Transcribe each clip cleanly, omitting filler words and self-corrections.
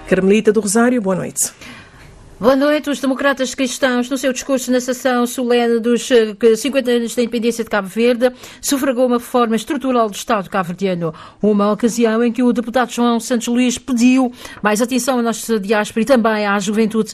Carmelita do Rosário, boa noite. Boa noite. Os democratas cristãos, no seu discurso na sessão solene dos 50 anos da independência de Cabo Verde, sufragou uma reforma estrutural do Estado cabo-verdiano. Uma ocasião em que o deputado João Santos Luís pediu mais atenção à nossa diáspora e também à juventude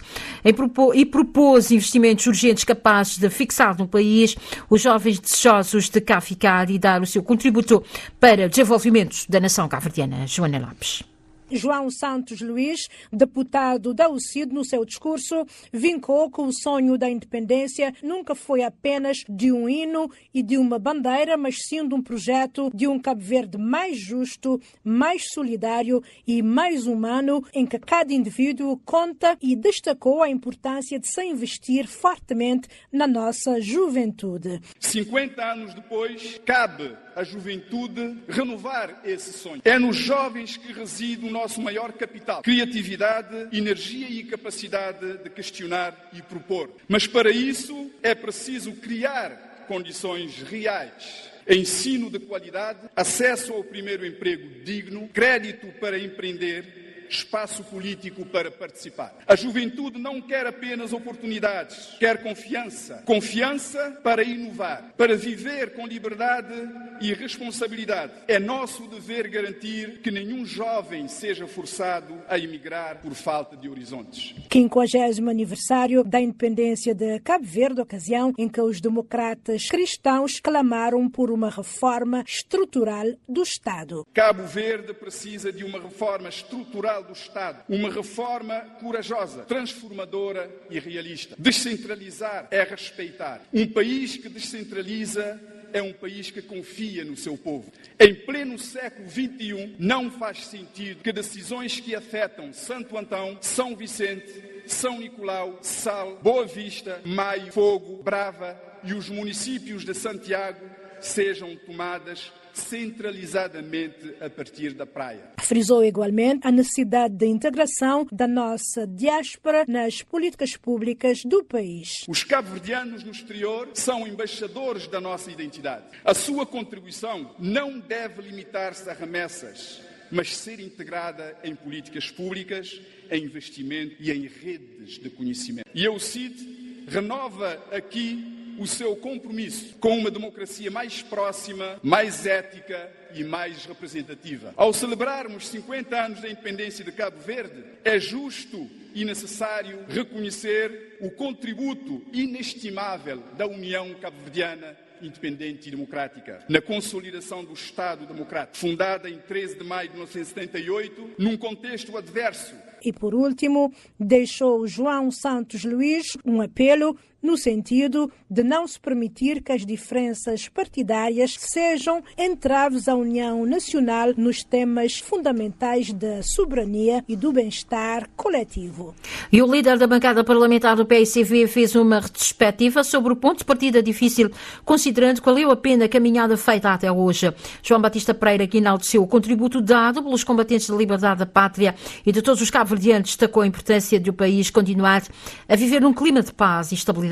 e propôs investimentos urgentes capazes de fixar no país os jovens desejosos de cá ficar e dar o seu contributo para o desenvolvimento da nação cabo-verdiana. Joana Lopes. João Santos Luís, deputado da UCID, no seu discurso, vincou que o sonho da independência nunca foi apenas de um hino e de uma bandeira, mas sim de um projeto de um Cabo Verde mais justo, mais solidário e mais humano, em que cada indivíduo conta, e destacou a importância de se investir fortemente na nossa juventude. 50 anos depois, cabe à juventude renovar esse sonho. É nos jovens que reside o nosso maior capital: criatividade, energia e capacidade de questionar e propor. Mas para isso é preciso criar condições reais: ensino de qualidade, acesso ao primeiro emprego digno, crédito para empreender, espaço político para participar. A juventude não quer apenas oportunidades, quer confiança. Confiança para inovar, para viver com liberdade e responsabilidade. É nosso dever garantir que nenhum jovem seja forçado a emigrar por falta de horizontes. 50º aniversário da independência de Cabo Verde, ocasião em que os democratas cristãos clamaram por uma reforma estrutural do Estado. Cabo Verde precisa de uma reforma estrutural do Estado, uma reforma corajosa, transformadora e realista. Descentralizar é respeitar. Um país que descentraliza é um país que confia no seu povo. Em pleno século XXI, não faz sentido que decisões que afetam Santo Antão, São Vicente, São Nicolau, Sal, Boa Vista, Maio, Fogo, Brava e os municípios de Santiago sejam tomadas centralizadamente a partir da praia. Frisou igualmente a necessidade de integração da nossa diáspora nas políticas públicas do país. Os cabo-verdianos no exterior são embaixadores da nossa identidade. A sua contribuição não deve limitar-se a remessas, mas ser integrada em políticas públicas, em investimento e em redes de conhecimento. E a UCID renova aqui o seu compromisso com uma democracia mais próxima, mais ética e mais representativa. Ao celebrarmos 50 anos da independência de Cabo Verde, é justo e necessário reconhecer o contributo inestimável da União Cabo-Verdiana Independente e Democrática na consolidação do Estado Democrático, fundada em 13 de maio de 1978, num contexto adverso. E, por último, deixou João Santos Luís um apelo no sentido de não se permitir que as diferenças partidárias sejam entraves à união nacional nos temas fundamentais da soberania e do bem-estar coletivo. E o líder da bancada parlamentar do PICV fez uma retrospectiva sobre o ponto de partida difícil, considerando que valeu a pena a caminhada feita até hoje. João Batista Pereira, que enalteceu o contributo dado pelos combatentes da liberdade da pátria e de todos os cabo-verdianos, destacou a importância de o país continuar a viver num clima de paz e estabilidade,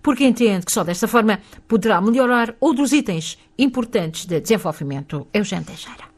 porque entende que só desta forma poderá melhorar outros itens importantes de desenvolvimento. Eugênio Teixeira.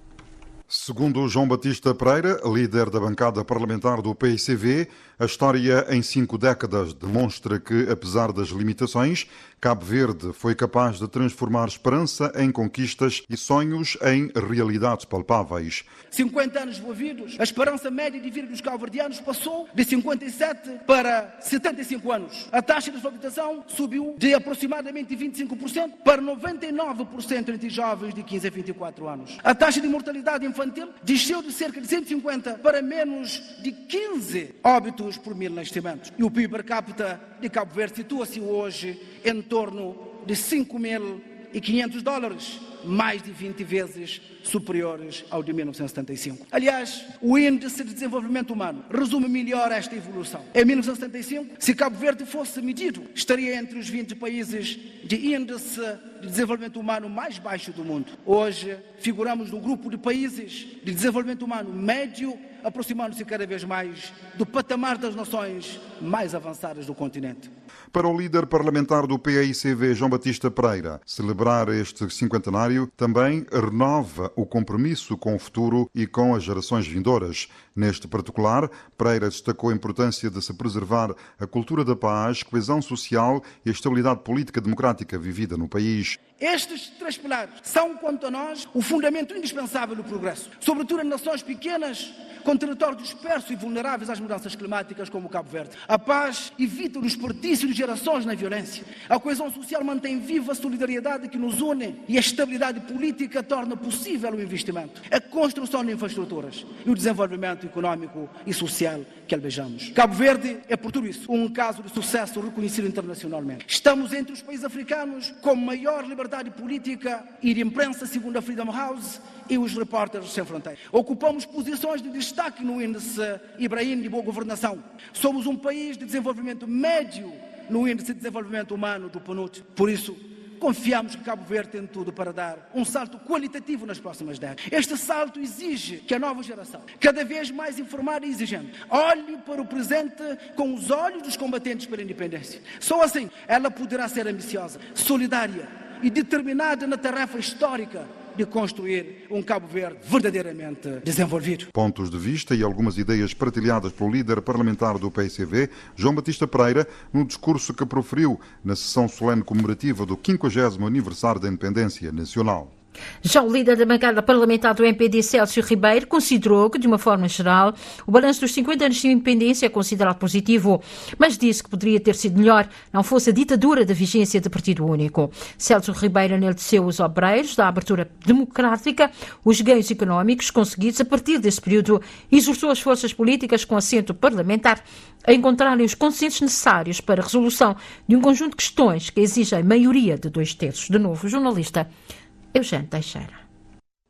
Segundo João Batista Pereira, líder da bancada parlamentar do PICV, a história em 5 décadas demonstra que, apesar das limitações, Cabo Verde foi capaz de transformar esperança em conquistas e sonhos em realidades palpáveis. 50 anos envolvidos, a esperança média de vida dos cabo-verdianos passou de 57 para 75 anos. A taxa de alfabetização subiu de aproximadamente 25% para 99% entre jovens de 15 a 24 anos. A taxa de mortalidade infantil desceu de cerca de 150 para menos de 15 óbitos por 1000 nascimentos. E o PIB per capita de Cabo Verde situa-se hoje em torno de $5.500, mais de 20 vezes superiores ao de 1975. Aliás, o Índice de Desenvolvimento Humano resume melhor esta evolução. Em 1975, se Cabo Verde fosse medido, estaria entre os 20 países de índice de desenvolvimento humano mais baixo do mundo. Hoje, figuramos no grupo de países de desenvolvimento humano médio, aproximando-se cada vez mais do patamar das nações mais avançadas do continente. Para o líder parlamentar do PICV, João Batista Pereira, celebrar este cinquentenário centenário, também renova o compromisso com o futuro e com as gerações vindouras. Neste particular, Pereira destacou a importância de se preservar a cultura da paz, coesão social e a estabilidade política democrática vivida no país. Estes 3 pilares são, quanto a nós, o fundamento indispensável do progresso, sobretudo em nações pequenas, com territórios dispersos e vulneráveis às mudanças climáticas, como o Cabo Verde. A paz evita o desperdício de gerações na violência. A coesão social mantém viva a solidariedade que nos une e a estabilidade política torna possível o investimento, a construção de infraestruturas e o desenvolvimento econômico e social que almejamos. Cabo Verde é, por tudo isso, um caso de sucesso reconhecido internacionalmente. Estamos entre os países africanos com maior liberdade política e de imprensa, segundo a Freedom House e os Repórteres Sem Fronteiras. Ocupamos posições de destaque no índice Ibrahim de boa governação. Somos um país de desenvolvimento médio no índice de desenvolvimento humano do PNUD. Por isso, confiamos que Cabo Verde tem tudo para dar um salto qualitativo nas próximas décadas. Este salto exige que a nova geração, cada vez mais informada e exigente, olhe para o presente com os olhos dos combatentes pela independência. Só assim ela poderá ser ambiciosa, solidária e determinada na tarefa histórica de construir um Cabo Verde verdadeiramente desenvolvido. Pontos de vista e algumas ideias partilhadas pelo líder parlamentar do PCV, João Batista Pereira, no discurso que proferiu na sessão solene comemorativa do 50º aniversário da independência nacional. Já o líder da bancada parlamentar do MPD, Célcio Ribeiro, considerou que, de uma forma geral, o balanço dos 50 anos de independência é considerado positivo, mas disse que poderia ter sido melhor não fosse a ditadura da vigência de partido único. Célcio Ribeiro enalteceu os obreiros da abertura democrática, os ganhos económicos conseguidos a partir desse período e exortou as forças políticas com assento parlamentar a encontrarem os consensos necessários para a resolução de um conjunto de questões que exigem maioria de 2/3. De novo, o jornalista Eugênio Teixeira.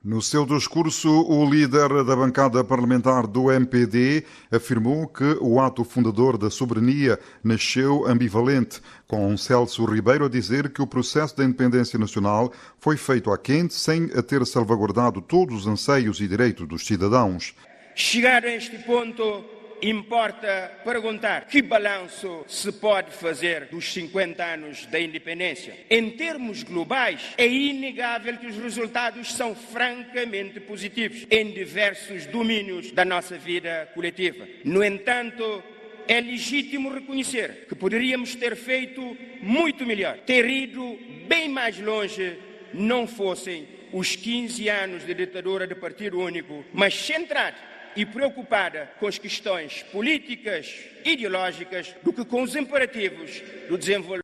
No seu discurso, o líder da bancada parlamentar do MPD afirmou que o ato fundador da soberania nasceu ambivalente, com Célcio Ribeiro a dizer que o processo da independência nacional foi feito à quente sem a ter salvaguardado todos os anseios e direitos dos cidadãos. Chegar a este ponto, importa perguntar que balanço se pode fazer dos 50 anos da independência. Em termos globais, é inegável que os resultados são francamente positivos em diversos domínios da nossa vida coletiva. No entanto, é legítimo reconhecer que poderíamos ter feito muito melhor, ter ido bem mais longe, não fossem os 15 anos de ditadura de partido único, mas centrado e preocupada com as questões políticas, ideológicas, do que com os imperativos do desenvolvimento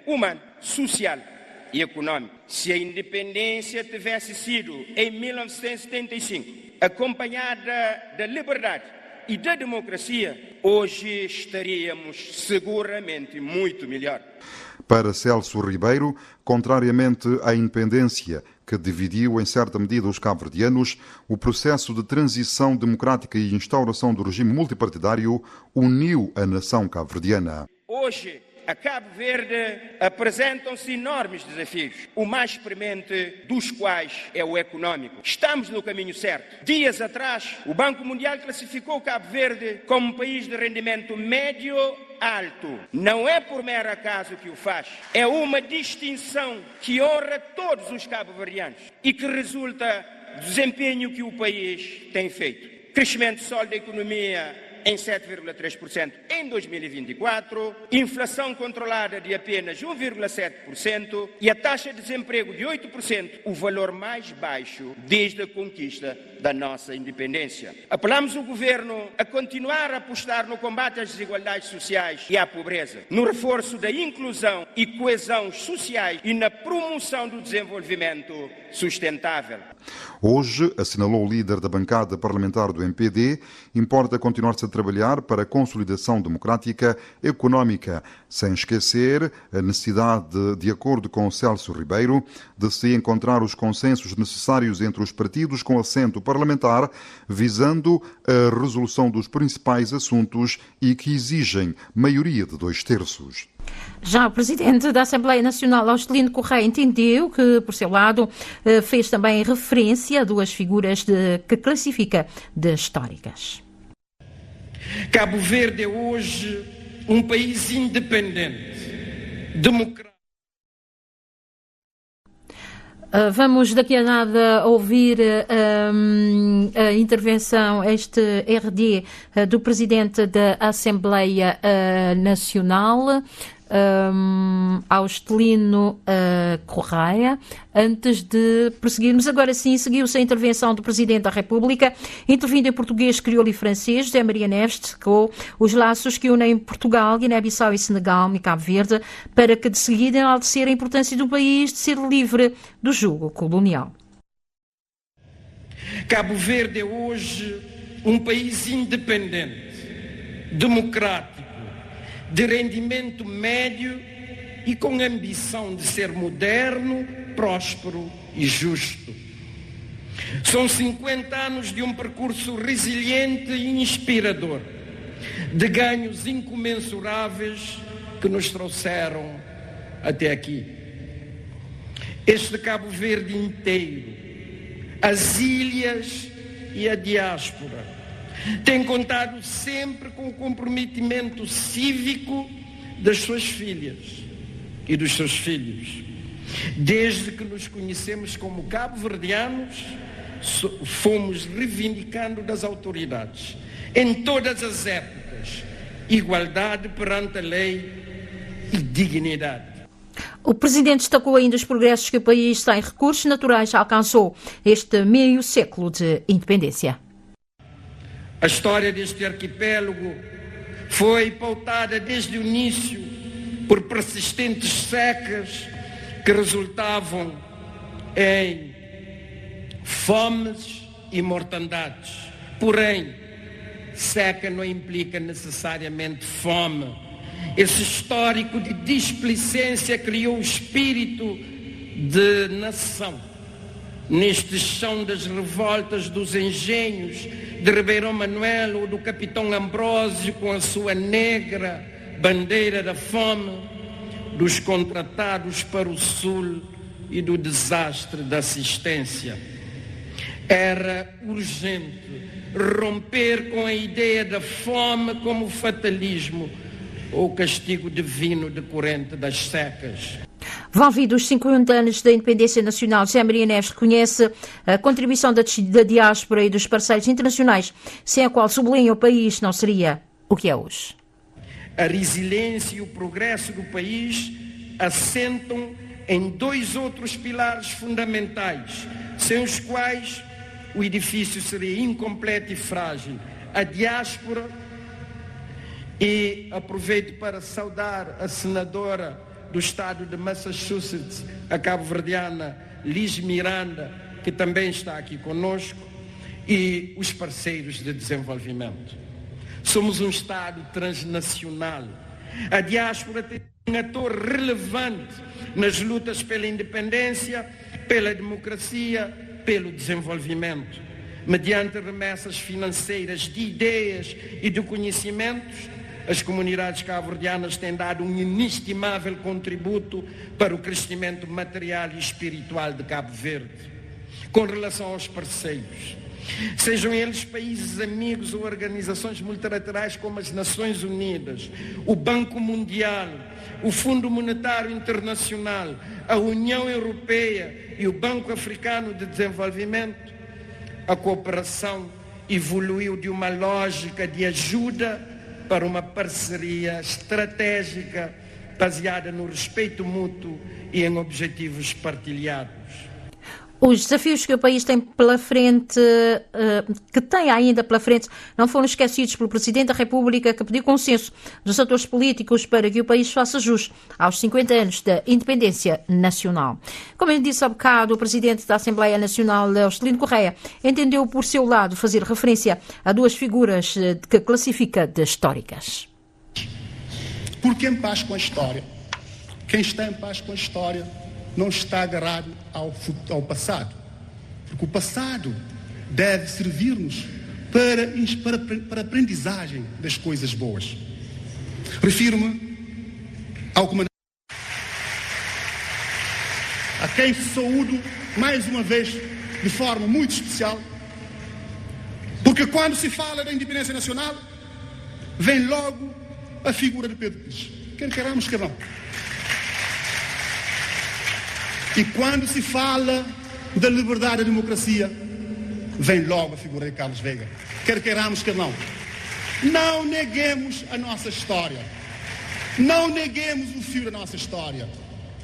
humano, social e econômico. Se a independência tivesse sido, em 1975, acompanhada da liberdade e da democracia, hoje estaríamos seguramente muito melhor. Para Célcio Ribeiro, contrariamente à independência que dividiu em certa medida os cabo-verdianos, o processo de transição democrática e instauração do regime multipartidário uniu a nação cabo-verdiana. Hoje, a Cabo Verde apresentam-se enormes desafios, o mais premente dos quais é o econômico. Estamos no caminho certo. Dias atrás, o Banco Mundial classificou Cabo Verde como um país de rendimento médio alto. Não é por mero acaso que o faz. É uma distinção que honra todos os cabo-verdianos e que resulta do desempenho que o país tem feito. Crescimento sólido da economia em 7,3% em 2024, inflação controlada de apenas 1,7% e a taxa de desemprego de 8%, o valor mais baixo desde a conquista da nossa independência. Apelamos o governo a continuar a apostar no combate às desigualdades sociais e à pobreza, no reforço da inclusão e coesão sociais e na promoção do desenvolvimento sustentável. Hoje, assinalou o líder da bancada parlamentar do MPD, importa continuar-se a trabalhar para a consolidação democrática económica, sem esquecer a necessidade, de acordo com Célcio Ribeiro, de se encontrar os consensos necessários entre os partidos com assento parlamentar, visando a resolução dos principais assuntos e que exigem maioria de 2/3. Já o presidente da Assembleia Nacional, Austelino Correia, entendeu que, por seu lado, fez também referência a duas figuras que classifica de históricas. Cabo Verde é hoje um país independente, democrático. Vamos daqui a nada ouvir a intervenção, este RD do Presidente da Assembleia Nacional, Austelino Correia. Antes de prosseguirmos, agora sim, seguiu-se a intervenção do Presidente da República, intervindo em português, crioulo e francês. José Maria Neves destacou os laços que unem Portugal, Guiné-Bissau e Senegal e Cabo Verde, para que de seguida enaltecer a importância do país de ser livre do jugo colonial. Cabo Verde é hoje um país independente, democrático, de rendimento médio e com ambição de ser moderno, próspero e justo. São 50 anos de um percurso resiliente e inspirador, de ganhos incomensuráveis que nos trouxeram até aqui. Este Cabo Verde inteiro, as ilhas e a diáspora, tem contado sempre com o comprometimento cívico das suas filhas e dos seus filhos. Desde que nos conhecemos como cabo-verdianos, fomos reivindicando das autoridades, em todas as épocas, igualdade perante a lei e dignidade. O Presidente destacou ainda os progressos que o país, sem recursos naturais, alcançou este meio século de independência. A história deste arquipélago foi pautada desde o início por persistentes secas que resultavam em fomes e mortandades. Porém, seca não implica necessariamente fome. Esse histórico de displicência criou o espírito de nação. Neste chão das revoltas dos engenhos de Ribeirão Manuel ou do Capitão Ambrósio com a sua negra bandeira da fome, dos contratados para o sul e do desastre da assistência. Era urgente romper com a ideia da fome como fatalismo ou castigo divino decorrente das secas. Envolvidos os 50 anos da independência nacional, José Maria Neves reconhece a contribuição da diáspora e dos parceiros internacionais, sem a qual, sublinha, o país não seria o que é hoje. A resiliência e o progresso do país assentam em dois outros pilares fundamentais, sem os quais o edifício seria incompleto e frágil. A diáspora, e aproveito para saudar a senadora do estado de Massachusetts, a cabo-verdiana Liz Miranda, que também está aqui conosco, e os parceiros de desenvolvimento. Somos um Estado transnacional. A diáspora tem um ator relevante nas lutas pela independência, pela democracia, pelo desenvolvimento. Mediante remessas financeiras de ideias e de conhecimentos, as comunidades cabo-verdianas têm dado um inestimável contributo para o crescimento material e espiritual de Cabo Verde. Com relação aos parceiros, sejam eles países amigos ou organizações multilaterais como as Nações Unidas, o Banco Mundial, o Fundo Monetário Internacional, a União Europeia e o Banco Africano de Desenvolvimento, a cooperação evoluiu de uma lógica de ajuda para uma parceria estratégica baseada no respeito mútuo e em objetivos partilhados. Os desafios que o país tem pela frente, que tem ainda pela frente, não foram esquecidos pelo Presidente da República, que pediu consenso dos atores políticos para que o país faça jus aos 50 anos da independência nacional. Como eu disse há bocado, o Presidente da Assembleia Nacional, Austelino Correia, entendeu por seu lado fazer referência a duas figuras que classifica de históricas. Porque em paz com a história, quem está em paz com a história não está agarrado ao passado, porque o passado deve servir-nos para aprendizagem das coisas boas. Refiro-me ao comandante, a quem saúdo mais uma vez de forma muito especial, porque quando se fala da independência nacional, vem logo a figura de Pedro Pires, quer queiramos, quer não. E quando se fala da liberdade e da democracia, vem logo a figura de Carlos Veiga. Quer queiramos, quer não. Não neguemos a nossa história. Não neguemos o fio da nossa história.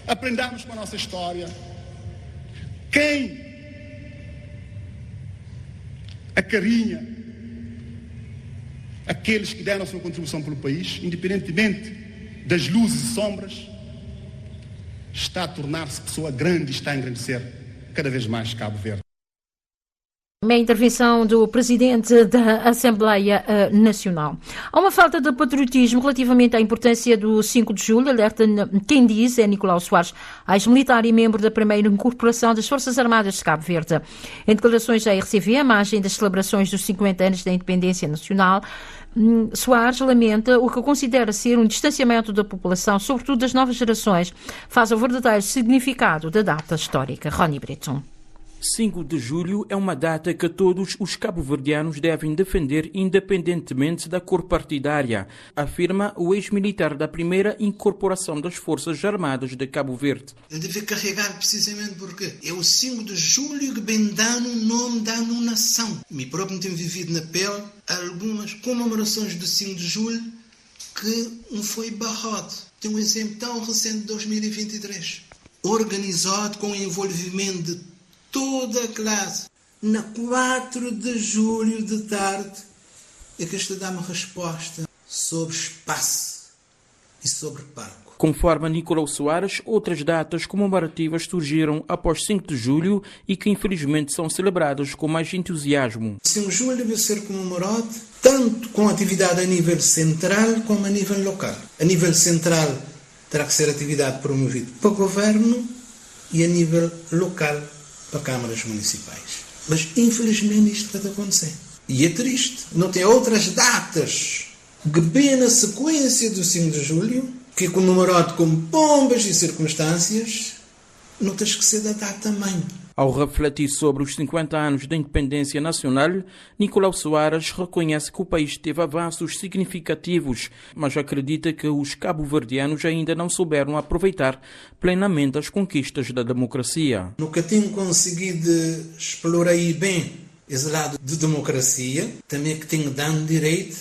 Aprendamos com a nossa história. Quem acarinha aqueles que deram a sua contribuição pelo país, independentemente das luzes e sombras, está a tornar-se pessoa grande e está a engrandecer cada vez mais Cabo Verde. A intervenção do Presidente da Assembleia Nacional. Há uma falta de patriotismo relativamente à importância do 5 de julho, alerta quem diz é Nicolau Soares, ex-militar e membro da primeira incorporação das Forças Armadas de Cabo Verde. Em declarações à RCV, à margem das celebrações dos 50 anos da independência nacional, Soares lamenta o que considera ser um distanciamento da população, sobretudo das novas gerações, face ao verdadeiro significado da data histórica. Rony Breton. 5 de julho é uma data que todos os cabo-verdianos devem defender independentemente da cor partidária, afirma o ex-militar da primeira incorporação das Forças Armadas de Cabo Verde. Ele deve carregar precisamente porque é o 5 de julho que vem dando o nome da nação. Me próprio tenho vivido na pele algumas comemorações do 5 de julho que não foi barrado. Tem um exemplo tão recente de 2023, organizado com o envolvimento de toda a classe. Na 4 de julho de tarde é que esta dá uma resposta sobre espaço e sobre palco. Conforme Nicolau Soares, outras datas comemorativas surgiram após 5 de julho e que infelizmente são celebradas com mais entusiasmo. 5 de julho deve ser comemorado tanto com atividade a nível central como a nível local. A nível central terá que ser atividade promovida pelo governo e a nível local para câmaras municipais. Mas, infelizmente, isto pode acontecer. E é triste. Não tem outras datas que bem na sequência do 5 de julho, que é comemorado com bombas e circunstâncias, não tem que ser da data mãe. Ao refletir sobre os 50 anos da independência nacional, Nicolau Soares reconhece que o país teve avanços significativos, mas acredita que os cabo-verdianos ainda não souberam aproveitar plenamente as conquistas da democracia. Nunca tenho conseguido explorar bem esse lado de democracia, também que tenho dado direito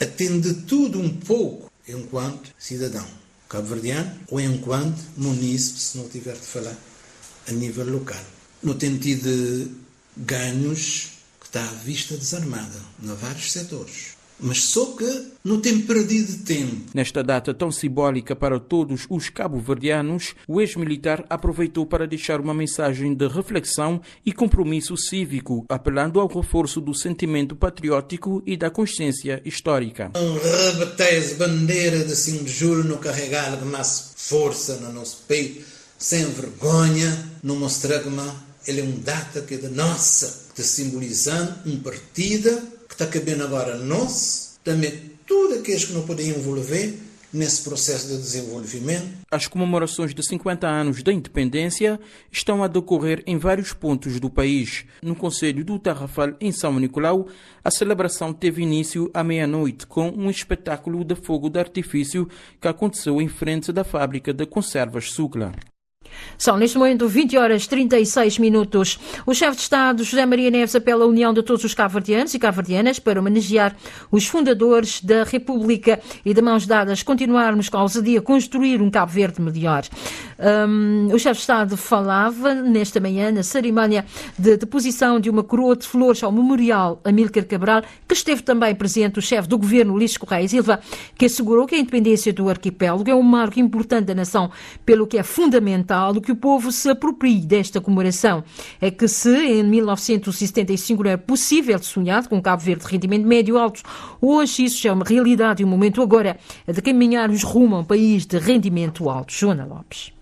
a ter de tudo um pouco enquanto cidadão cabo-verdiano ou enquanto munícipe, se não tiver de falar a nível local. No tem tido ganhos que está à vista desarmada, em vários setores. Mas só que não tem perdido tempo. Nesta data tão simbólica para todos os cabo-verdianos, o ex-militar aproveitou para deixar uma mensagem de reflexão e compromisso cívico, apelando ao reforço do sentimento patriótico e da consciência histórica. Não rebatei a bandeira de 5 de julho, não carregar com mais força no nosso peito, sem vergonha, não mostrar que ele é uma data que é da nossa, que está simbolizando um partido que está cabendo agora a nós, também tudo aqueles que não podem envolver nesse processo de desenvolvimento. As comemorações de 50 anos da independência estão a decorrer em vários pontos do país. No Concelho do Tarrafal, em São Nicolau, a celebração teve início à meia-noite com um espetáculo de fogo de artifício que aconteceu em frente da fábrica de conservas Sucla. São, neste momento, 20 horas 36 minutos. O chefe de Estado, José Maria Neves, apela à união de todos os cabo-verdianos e cabo-verdianas para homenagear os fundadores da República e, de mãos dadas, continuarmos com a ousadia a construir um Cabo Verde melhor. O chefe de Estado falava nesta manhã na cerimónia de deposição de uma coroa de flores ao Memorial Amílcar Cabral, que esteve também presente o chefe do governo, Ulisses Correia Silva, que assegurou que a independência do arquipélago é um marco importante da nação, pelo que é fundamental que o povo se aproprie desta comemoração. É que se em 1975 não era possível sonhar com um Cabo Verde de rendimento médio alto, hoje isso já é uma realidade e o momento agora é de caminharmos rumo a um país de rendimento alto. Joana Lopes.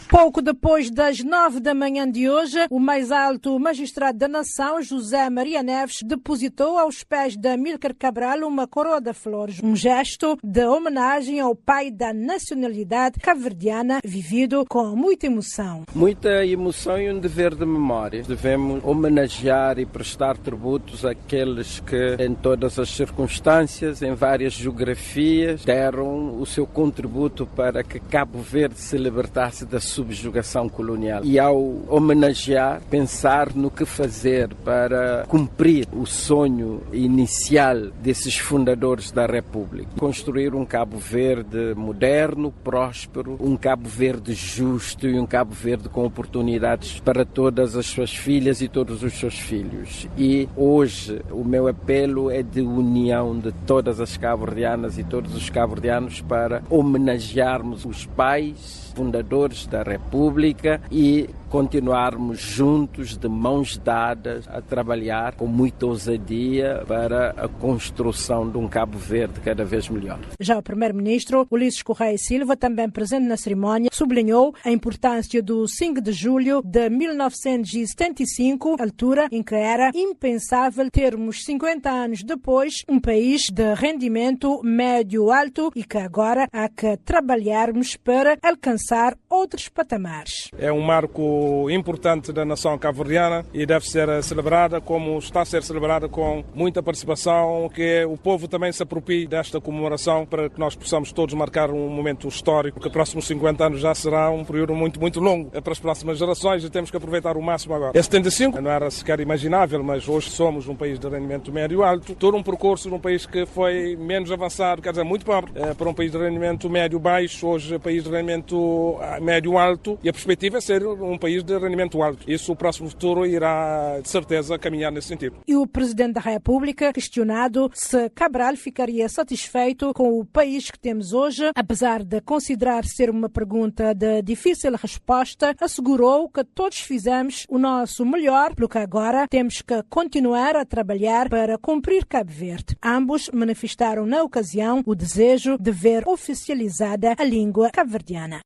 Pouco depois das 9 da manhã de hoje, o mais alto magistrado da nação, José Maria Neves, depositou aos pés de Amílcar Cabral uma coroa de flores, um gesto de homenagem ao pai da nacionalidade cabo-verdiana, vivido com muita emoção. Muita emoção e um dever de memória. Devemos homenagear e prestar tributos àqueles que, em todas as circunstâncias, em várias geografias, deram o seu contributo para que Cabo Verde se libertasse da subjugação colonial. E ao homenagear, pensar no que fazer para cumprir o sonho inicial desses fundadores da República. Construir um Cabo Verde moderno, próspero, um Cabo Verde justo e um Cabo Verde com oportunidades para todas as suas filhas e todos os seus filhos. E hoje o meu apelo é de união de todas as cabo-verdianas e todos os cabo-verdianos para homenagearmos os pais fundadores da República e continuarmos juntos, de mãos dadas, a trabalhar com muita ousadia para a construção de um Cabo Verde cada vez melhor. Já o primeiro-ministro Ulisses Correia Silva, também presente na cerimónia, sublinhou a importância do 5 de julho de 1975, altura em que era impensável termos 50 anos depois um país de rendimento médio-alto e que agora há que trabalharmos para alcançar outros patamares. É um marco importante da nação cabo-verdiana e deve ser celebrada como está a ser celebrada, com muita participação, que o povo também se aproprie desta comemoração para que nós possamos todos marcar um momento histórico, porque os próximos 50 anos já será um período muito longo para as próximas gerações e temos que aproveitar o máximo agora. Esse 75 não era sequer imaginável, mas hoje somos um país de rendimento médio alto, todo um percurso de um país que foi menos avançado, quer dizer, muito pobre, para um país de rendimento médio baixo, hoje é país de rendimento médio alto e a perspectiva é ser um país de rendimento alto. Isso o próximo futuro irá, de certeza, caminhar nesse sentido. E o Presidente da República, questionado se Cabral ficaria satisfeito com o país que temos hoje, apesar de considerar ser uma pergunta de difícil resposta, assegurou que todos fizemos o nosso melhor, pelo que agora temos que continuar a trabalhar para cumprir Cabo Verde. Ambos manifestaram na ocasião o desejo de ver oficializada a língua cabo-verdiana.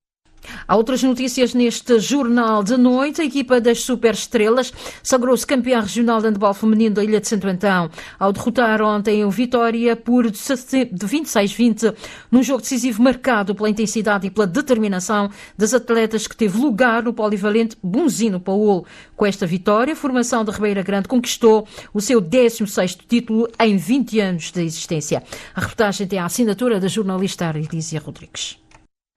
Há outras notícias neste Jornal de Noite. A equipa das Superestrelas sagrou-se campeã regional de handebol feminino da Ilha de Santo Antão ao derrotar ontem o Vitória por 26-20 num jogo decisivo marcado pela intensidade e pela determinação das atletas que teve lugar no polivalente Bonzino Paul. Com esta vitória, a formação de Ribeira Grande conquistou o seu 16º título em 20 anos de existência. A reportagem tem a assinatura da jornalista Arilísia Rodrigues.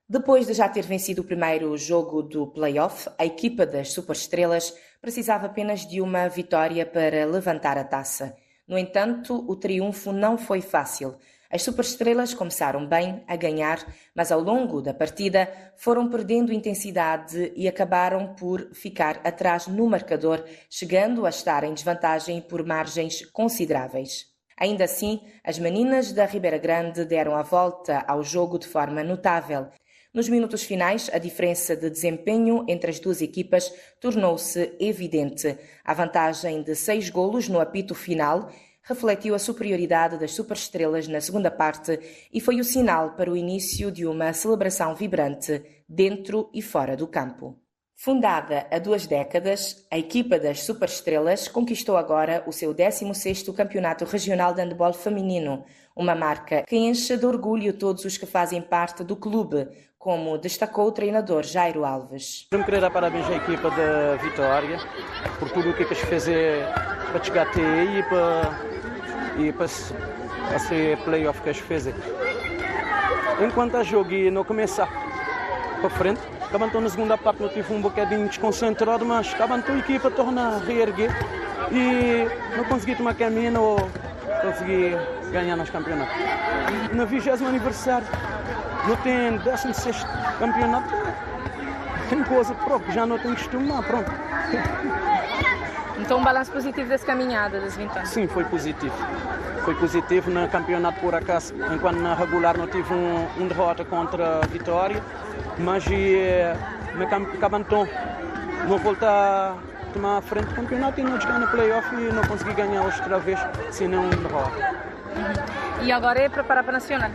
Depois de já ter vencido o primeiro jogo do play-off, a equipa das Superestrelas precisava apenas de uma vitória para levantar a taça. No entanto, o triunfo não foi fácil. As Superestrelas começaram bem a ganhar, mas ao longo da partida foram perdendo intensidade e acabaram por ficar atrás no marcador, chegando a estar em desvantagem por margens consideráveis. Ainda assim, as meninas da Ribeira Grande deram a volta ao jogo de forma notável. Nos minutos finais, a diferença de desempenho entre as duas equipas tornou-se evidente. A vantagem de 6 golos no apito final refletiu a superioridade das Superestrelas na segunda parte e foi o sinal para o início de uma celebração vibrante dentro e fora do campo. Fundada há 2 décadas, a equipa das Superestrelas conquistou agora o seu 16º Campeonato Regional de Handebol Feminino, uma marca que enche de orgulho todos os que fazem parte do clube, como destacou o treinador Jairo Alves. Eu queria dar parabéns à equipa da Vitória por tudo o que eles fizeram para chegar até aí e para ser play-off que eles fizeram. Enquanto a jogo não começar para frente, acabantou na segunda parte, não tive um bocadinho desconcentrado, mas acabantou a equipa torna a reerguer e não consegui tomar caminho ou consegui ganhar nos campeonatos. No 20º aniversário, não tem 16º campeonato, tem coisa própria, já não tem costume, não, pronto. Então um balanço positivo dessa caminhada, das 20 anos? Sim, foi positivo. Foi positivo no campeonato, por acaso, enquanto na regular não tive um derrota contra a Vitória, mas no Cabanton não volta a tomar a frente do campeonato e não jogar no play-off e não consegui ganhar outra vez, senão um derrota. E agora é preparar para a Nacional?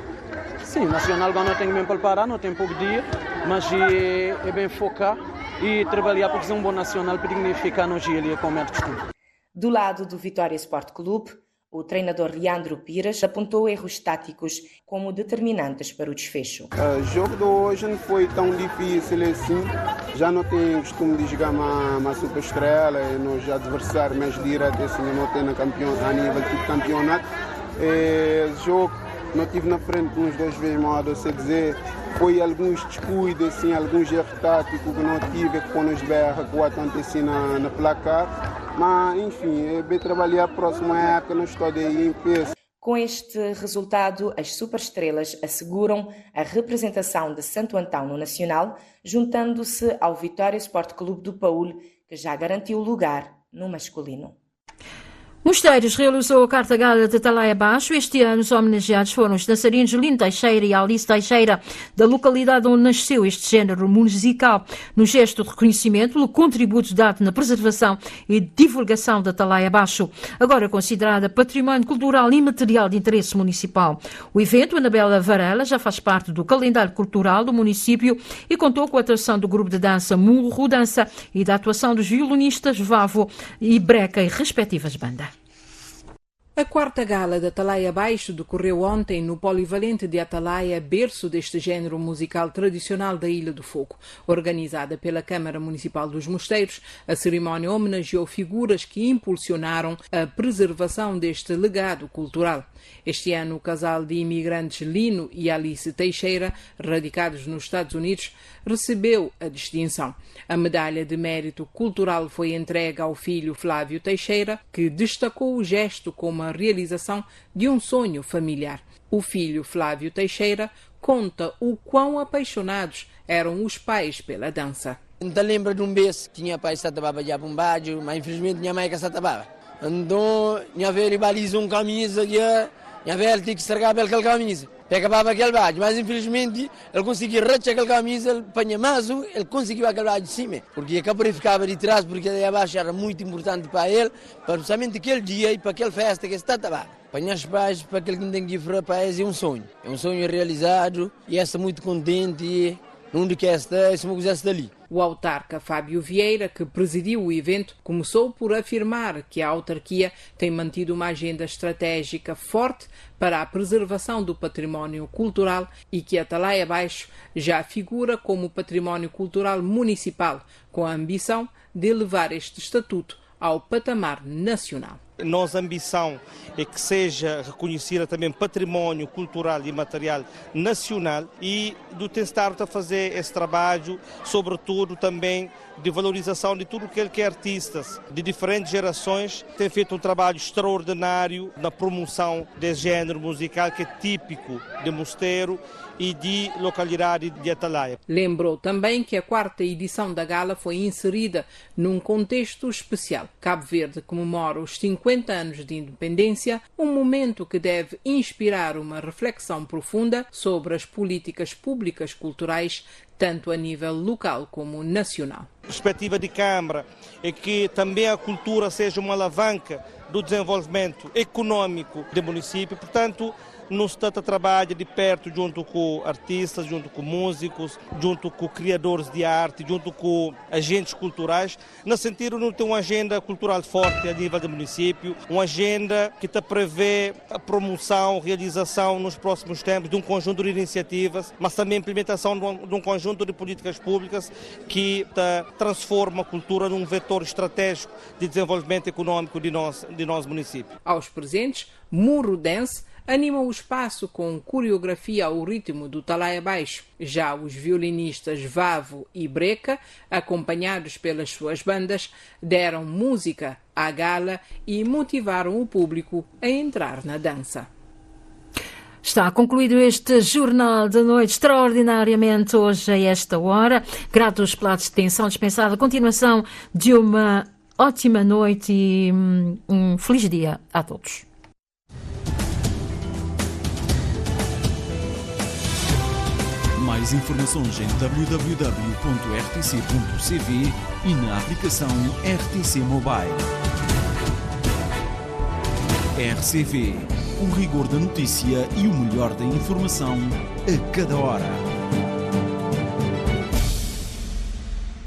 Sim, Nacional agora não tem bem preparar, não tem pouco dia, mas é bem focar e trabalhar para fazer um bom Nacional para dignificar no dia ali, como é de costume. Do lado do Vitória Sport Clube, o treinador Leandro Pires apontou erros táticos como determinantes para o desfecho. O jogo de hoje não foi tão difícil assim. Já não tem costume de jogar uma superestrela, nos adversários mais diretos assim, não tem a nível de campeonato. O jogo não tive na frente uns 2 vezes, modo a dizer, foi alguns descuidos, assim, alguns erros táticos que não tive, que nos berra, que tanto assim na placar. Mas, enfim, é bem trabalhar a próxima época, não estou aí em peso. Com este resultado, as superestrelas asseguram a representação de Santo Antão no Nacional, juntando-se ao Vitória Sport Clube do Paúl, que já garantiu lugar no masculino. Mosteiros realizou a Carta Gala de Atalaia Baixo. Este ano os homenageados foram os dançarinos Lino Teixeira e Alice Teixeira, da localidade onde nasceu este género musical, no gesto de reconhecimento pelo contributo dado na preservação e divulgação da Atalaia Baixo, agora considerada património cultural imaterial de interesse municipal. O evento, Anabela Varela, já faz parte do calendário cultural do município e contou com a atuação do grupo de dança Murro Dança e da atuação dos violonistas Vavo e Breca e respectivas bandas. A quarta gala da Atalaia Baixo decorreu ontem no Polivalente de Atalaia, berço deste género musical tradicional da Ilha do Fogo. Organizada pela Câmara Municipal dos Mosteiros, a cerimónia homenageou figuras que impulsionaram a preservação deste legado cultural. Este ano, o casal de imigrantes Lino e Alice Teixeira, radicados nos Estados Unidos, recebeu a distinção. A medalha de mérito cultural foi entregue ao filho Flávio Teixeira, que destacou o gesto como a realização de um sonho familiar. O filho Flávio Teixeira conta o quão apaixonados eram os pais pela dança. Ainda lembro de um mês que tinha pai que estava já para um baixo, mas infelizmente minha mãe que estava. Então, minha velha baliza uma camisa que minha velha tinha que estragar aquela camisa. Pega para aquele baixo, mas infelizmente ele conseguiu retirar aquela camisa, ele apanha mais ele conseguiu aquele baixo de cima. Porque a cabra ficava de trás, porque daí abaixo era muito importante para ele, principalmente aquele dia e para aquela festa que estava. Apanhar os pais para aquele que tem que ir para pais é um sonho realizado e está muito contente. Onde quer estar, se não quisesse dali. O autarca Fábio Vieira, que presidiu o evento, começou por afirmar que a autarquia tem mantido uma agenda estratégica forte para a preservação do património cultural e que Atalaia Baixo já figura como património cultural municipal, com a ambição de elevar este estatuto ao patamar nacional. Nossa ambição é que seja reconhecida também património cultural e material nacional e do tentar fazer esse trabalho, sobretudo também de valorização de tudo aquilo que é artistas de diferentes gerações. Tem feito um trabalho extraordinário na promoção desse género musical que é típico de Mosteiro e de localidade de Atalaia. Lembrou também que a quarta edição da gala foi inserida num contexto especial. Cabo Verde comemora os 50 anos de independência, um momento que deve inspirar uma reflexão profunda sobre as políticas públicas culturais, tanto a nível local como nacional. A perspectiva de Câmara é que também a cultura seja uma alavanca do desenvolvimento econômico do município, portanto, não se trata de trabalho de perto junto com artistas, junto com músicos, junto com criadores de arte, junto com agentes culturais, no sentido de ter uma agenda cultural forte a nível do município, uma agenda que prevê a promoção, realização nos próximos tempos de um conjunto de iniciativas, mas também a implementação de um conjunto de políticas públicas que transforma a cultura num vetor estratégico de desenvolvimento econômico de nosso município. Aos presentes, Murro Dance anima o espaço com coreografia ao ritmo do Atalaia Baixo. Já os violinistas Vavo e Breca, acompanhados pelas suas bandas, deram música à gala e motivaram o público a entrar na dança. Está concluído este Jornal da Noite, extraordinariamente hoje a esta hora. Gratos pela atenção dispensada. Continuação de uma ótima noite e um feliz dia a todos. Mais informações em www.rtc.cv e na aplicação RTC Mobile. RCV, o rigor da notícia e o melhor da informação a cada hora.